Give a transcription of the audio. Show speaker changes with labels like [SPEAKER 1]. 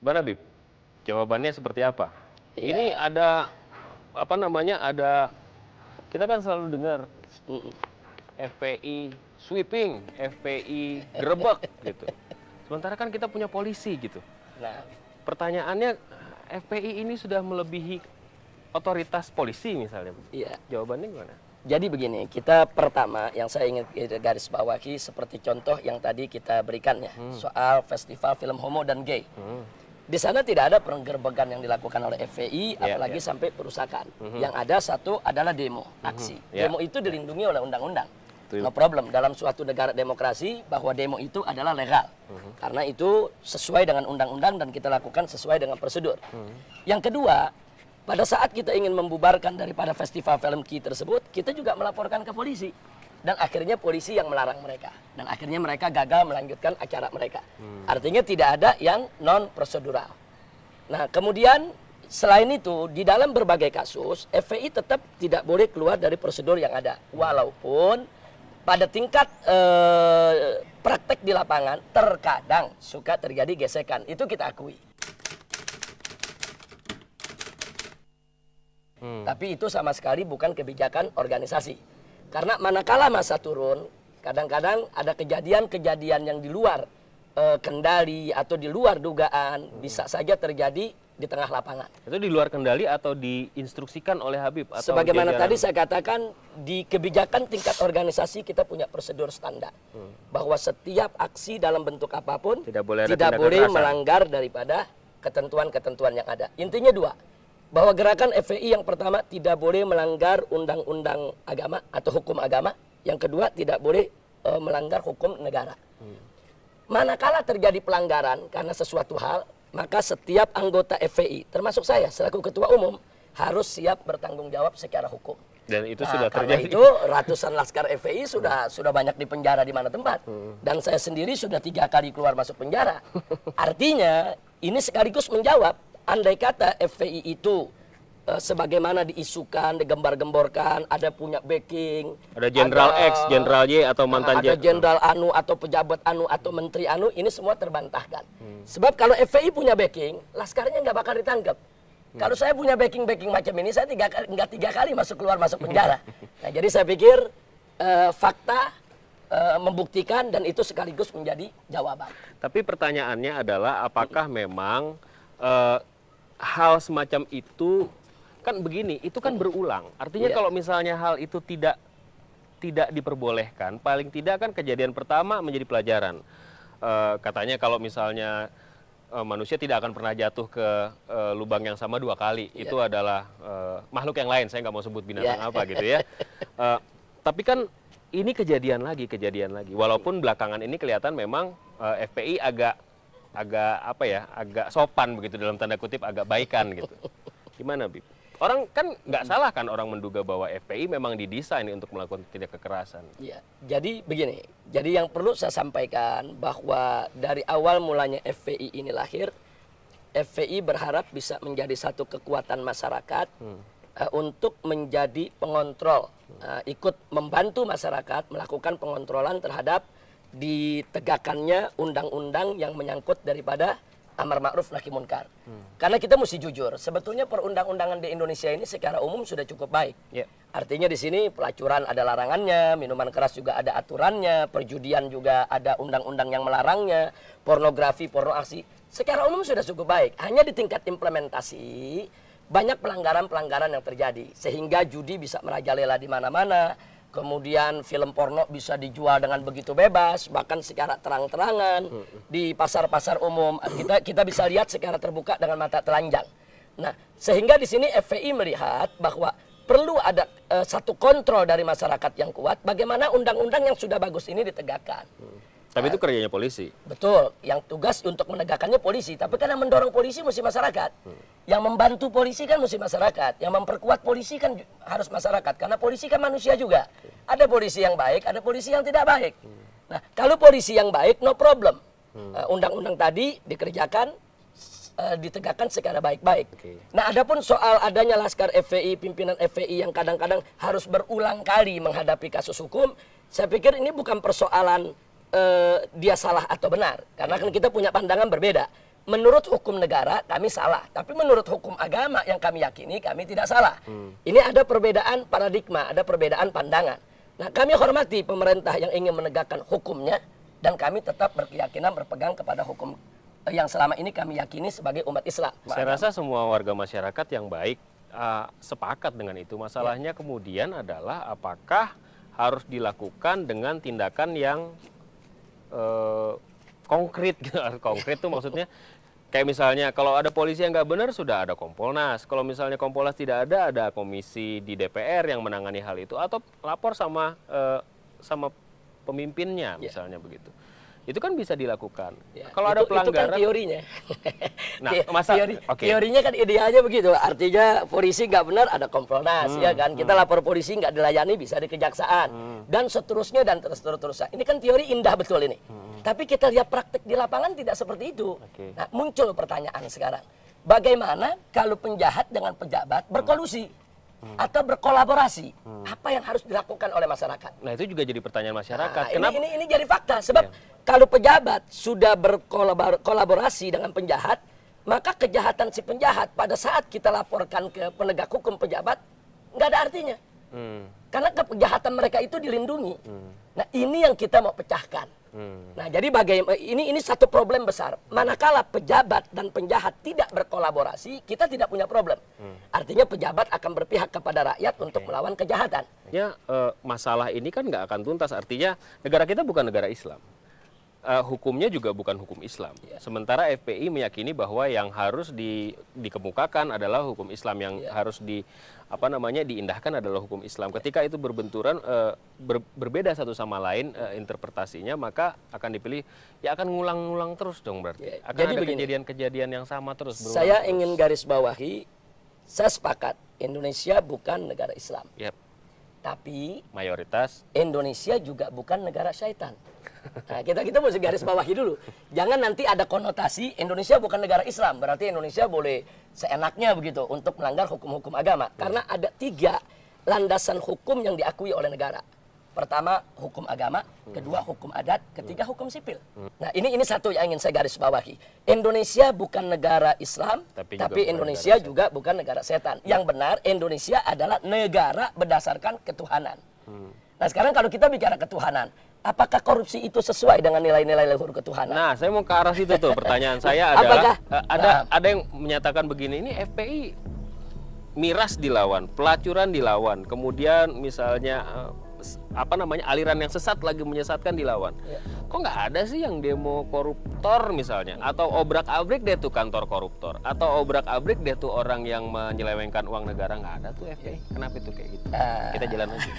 [SPEAKER 1] Bang Habib, jawabannya seperti apa?
[SPEAKER 2] Iya.
[SPEAKER 1] Ini ada apa namanya? Kita kan selalu dengar FPI sweeping, FPI gerebek gitu. Sementara kan kita punya polisi gitu.
[SPEAKER 2] Nah,
[SPEAKER 1] Pertanyaannya, FPI ini sudah melebihi otoritas polisi misalnya.
[SPEAKER 2] iya.
[SPEAKER 1] Jawabannya gimana?
[SPEAKER 2] Jadi begini, kita pertama yang saya ingin garis bawahi seperti contoh yang tadi kita berikan ya, soal festival film homo dan gay. Di sana tidak ada penggerbekan yang dilakukan oleh FPI, apalagi sampai perusakan. Yang ada satu adalah demo, aksi. Demo itu dilindungi oleh undang-undang. No problem, dalam suatu negara demokrasi bahwa demo itu adalah legal. Karena itu sesuai dengan undang-undang dan kita lakukan sesuai dengan prosedur. Yang kedua, pada saat kita ingin membubarkan daripada festival film Ki tersebut, kita juga melaporkan ke polisi. Dan akhirnya polisi yang melarang mereka. Dan akhirnya mereka gagal melanjutkan acara mereka. Artinya tidak ada yang non-prosedural. Nah, kemudian selain itu, di dalam berbagai kasus, FPI tetap tidak boleh keluar dari prosedur yang ada. Walaupun pada tingkat praktek di lapangan, terkadang suka terjadi gesekan. Itu kita akui. Tapi itu sama sekali bukan kebijakan organisasi. Karena manakala masa turun, kadang-kadang ada kejadian-kejadian yang di luar kendali atau di luar dugaan, bisa saja terjadi di tengah lapangan.
[SPEAKER 1] Itu di luar kendali atau diinstruksikan oleh Habib? Atau
[SPEAKER 2] Sebagaimana
[SPEAKER 1] jajaran?
[SPEAKER 2] tadi saya katakan, di kebijakan tingkat organisasi kita punya prosedur standar. Bahwa setiap aksi dalam bentuk apapun
[SPEAKER 1] Tidak boleh ada
[SPEAKER 2] tidak
[SPEAKER 1] tindakan
[SPEAKER 2] boleh
[SPEAKER 1] kekerasan.
[SPEAKER 2] melanggar daripada ketentuan-ketentuan yang ada. Intinya dua, bahwa gerakan FPI yang pertama tidak boleh melanggar undang-undang agama atau hukum agama. Yang kedua tidak boleh melanggar hukum negara. Manakala terjadi pelanggaran karena sesuatu hal, maka setiap anggota FPI, termasuk saya selaku ketua umum, harus siap bertanggung jawab secara hukum.
[SPEAKER 1] Dan itu
[SPEAKER 2] Nah,
[SPEAKER 1] sudah
[SPEAKER 2] karena
[SPEAKER 1] terjadi.
[SPEAKER 2] itu ratusan laskar FPI sudah banyak di penjara di mana tempat. Dan saya sendiri sudah 3 kali keluar masuk penjara. Artinya ini sekaligus menjawab, andai kata FPI itu sebagaimana diisukan, digembar-gemborkan, ada punya backing.
[SPEAKER 1] Ada Jenderal X, Jenderal Y, atau mantan
[SPEAKER 2] ada jenderal anu atau pejabat anu atau menteri anu, ini semua terbantahkan. Sebab kalau FPI punya backing, laskarnya nggak bakal ditangkap. Kalau saya punya backing macam ini, saya nggak 3 kali keluar masuk penjara. Nah, jadi saya pikir fakta membuktikan dan itu sekaligus menjadi jawaban.
[SPEAKER 1] Tapi pertanyaannya adalah apakah memang hal semacam itu kan begini, itu kan berulang. Artinya kalau misalnya hal itu tidak diperbolehkan, paling tidak kan kejadian pertama menjadi pelajaran. Katanya kalau misalnya manusia tidak akan pernah jatuh ke lubang yang sama 2 kali, itu adalah makhluk yang lain. Saya nggak mau sebut binatang apa gitu ya. Tapi kan ini kejadian lagi. Walaupun belakangan ini kelihatan memang FPI agak apa ya, agak sopan begitu dalam tanda kutip, agak baikan gitu. Gimana, Bib? Orang kan nggak salah kan orang menduga bahwa FPI memang didesain untuk melakukan tindak kekerasan.
[SPEAKER 2] Ya, jadi begini. Jadi yang perlu saya sampaikan bahwa dari awal mulanya FPI ini lahir, FPI berharap bisa menjadi satu kekuatan masyarakat untuk menjadi pengontrol, ikut membantu masyarakat melakukan pengontrolan terhadap ditegakkannya undang-undang yang menyangkut daripada amar ma'ruf nahi munkar. Karena kita mesti jujur, sebetulnya perundang-undangan di Indonesia ini secara umum sudah cukup baik. Artinya di sini pelacuran ada larangannya, minuman keras juga ada aturannya, perjudian juga ada undang-undang yang melarangnya, pornografi, pornoaksi, secara umum sudah cukup baik. Hanya di tingkat implementasi banyak pelanggaran-pelanggaran yang terjadi sehingga judi bisa merajalela di mana-mana. Kemudian film porno bisa dijual dengan begitu bebas, bahkan secara terang-terangan di pasar-pasar umum. Kita bisa lihat secara terbuka dengan mata telanjang. Nah, sehingga di sini FPI melihat bahwa perlu ada satu kontrol dari masyarakat yang kuat. Bagaimana undang-undang yang sudah bagus ini ditegakkan.
[SPEAKER 1] Tapi itu kerjanya polisi.
[SPEAKER 2] Betul, yang tugas untuk menegakkannya polisi. Tapi kan yang mendorong polisi mesti masyarakat. Yang membantu polisi kan mesti masyarakat. Yang memperkuat polisi kan harus masyarakat. Karena polisi kan manusia juga. Ada polisi yang baik, ada polisi yang tidak baik. Nah, kalau polisi yang baik, no problem. Undang-undang tadi dikerjakan, ditegakkan secara baik-baik. Nah, adapun soal adanya laskar FPI, pimpinan FPI yang kadang-kadang harus berulang kali menghadapi kasus hukum, saya pikir ini bukan persoalan dia salah atau benar. Karena kan kita punya pandangan berbeda. menurut hukum negara kami salah, tapi menurut hukum agama yang kami yakini kami tidak salah. Ini ada perbedaan paradigma, ada perbedaan pandangan. Nah, kami hormati pemerintah yang ingin menegakkan hukumnya dan kami tetap berkeyakinan berpegang kepada hukum yang selama ini kami yakini sebagai umat Islam.
[SPEAKER 1] Saya rasa semua warga masyarakat yang baik sepakat dengan itu. Masalahnya kemudian adalah apakah harus dilakukan dengan tindakan yang konkret. Konkret itu maksudnya kayak misalnya kalau ada polisi yang nggak benar sudah ada Kompolnas. Kalau misalnya Kompolnas tidak ada komisi di DPR yang menangani hal itu atau lapor sama pemimpinnya misalnya begitu. Itu kan bisa dilakukan.
[SPEAKER 2] Ya,
[SPEAKER 1] kalau ada pelanggaran,
[SPEAKER 2] itu kan teorinya.
[SPEAKER 1] Nah, masa
[SPEAKER 2] teorinya kan idealnya begitu. Artinya polisi nggak benar ada Kompolnas, ya kan. Kita lapor polisi nggak dilayani bisa di kejaksaan dan seterusnya dan terus-terusan. Ini kan teori indah betul ini. Tapi kita lihat praktik di lapangan tidak seperti itu. Nah, muncul pertanyaan sekarang. Bagaimana kalau penjahat dengan pejabat berkolusi atau berkolaborasi? Apa yang harus dilakukan oleh masyarakat?
[SPEAKER 1] Nah, itu juga jadi pertanyaan masyarakat.
[SPEAKER 2] Nah, ini jadi fakta sebab kalau pejabat sudah berkolaborasi dengan penjahat, maka kejahatan si penjahat pada saat kita laporkan ke penegak hukum pejabat nggak ada artinya. Karena kejahatan mereka itu dilindungi. Nah, ini yang kita mau pecahkan. Nah, jadi bagaimana ini satu problem besar. Manakala pejabat dan penjahat tidak berkolaborasi, kita tidak punya problem. Artinya pejabat akan berpihak kepada rakyat untuk melawan kejahatan.
[SPEAKER 1] Ya, masalah ini kan nggak akan tuntas. Artinya negara kita bukan negara Islam. Hukumnya juga bukan hukum Islam. Sementara FPI meyakini bahwa yang harus dikemukakan adalah hukum Islam, yang harus diindahkan adalah hukum Islam. Ketika itu berbenturan, berbeda satu sama lain interpretasinya, maka akan dipilih ya akan ngulang-ngulang terus dong berarti. Akan
[SPEAKER 2] Jadi
[SPEAKER 1] ada
[SPEAKER 2] begini,
[SPEAKER 1] kejadian-kejadian yang sama terus berulang.
[SPEAKER 2] Saya ingin garis bawahi, saya sepakat Indonesia bukan negara Islam. Tapi
[SPEAKER 1] mayoritas
[SPEAKER 2] Indonesia juga bukan negara syaitan. Nah, kita mesti garis bawahi dulu. Jangan nanti ada konotasi Indonesia bukan negara Islam, berarti Indonesia boleh seenaknya begitu untuk melanggar hukum-hukum agama. Karena ada 3 landasan hukum yang diakui oleh negara. Pertama, hukum agama, kedua hukum adat, ketiga hukum sipil. Nah, ini satu yang ingin saya garis bawahi. Indonesia bukan negara Islam, tapi Indonesia juga bukan negara setan. Yang benar, Indonesia adalah negara berdasarkan ketuhanan. Nah, sekarang kalau kita bicara ketuhanan, apakah korupsi itu sesuai dengan nilai-nilai luhur ketuhanan?
[SPEAKER 1] Nah, saya mau ke arah situ tuh. Pertanyaan saya adalah, ada yang menyatakan begini, ini FPI miras dilawan, pelacuran dilawan, kemudian misalnya aliran yang sesat lagi menyesatkan dilawan. Kok nggak ada sih yang demo koruptor misalnya, atau obrak-abrik deh tuh kantor koruptor, atau obrak-abrik deh tuh orang yang menyelewengkan uang negara? Nggak ada tuh FPI. Kenapa itu kayak gitu? Kita jalan aja.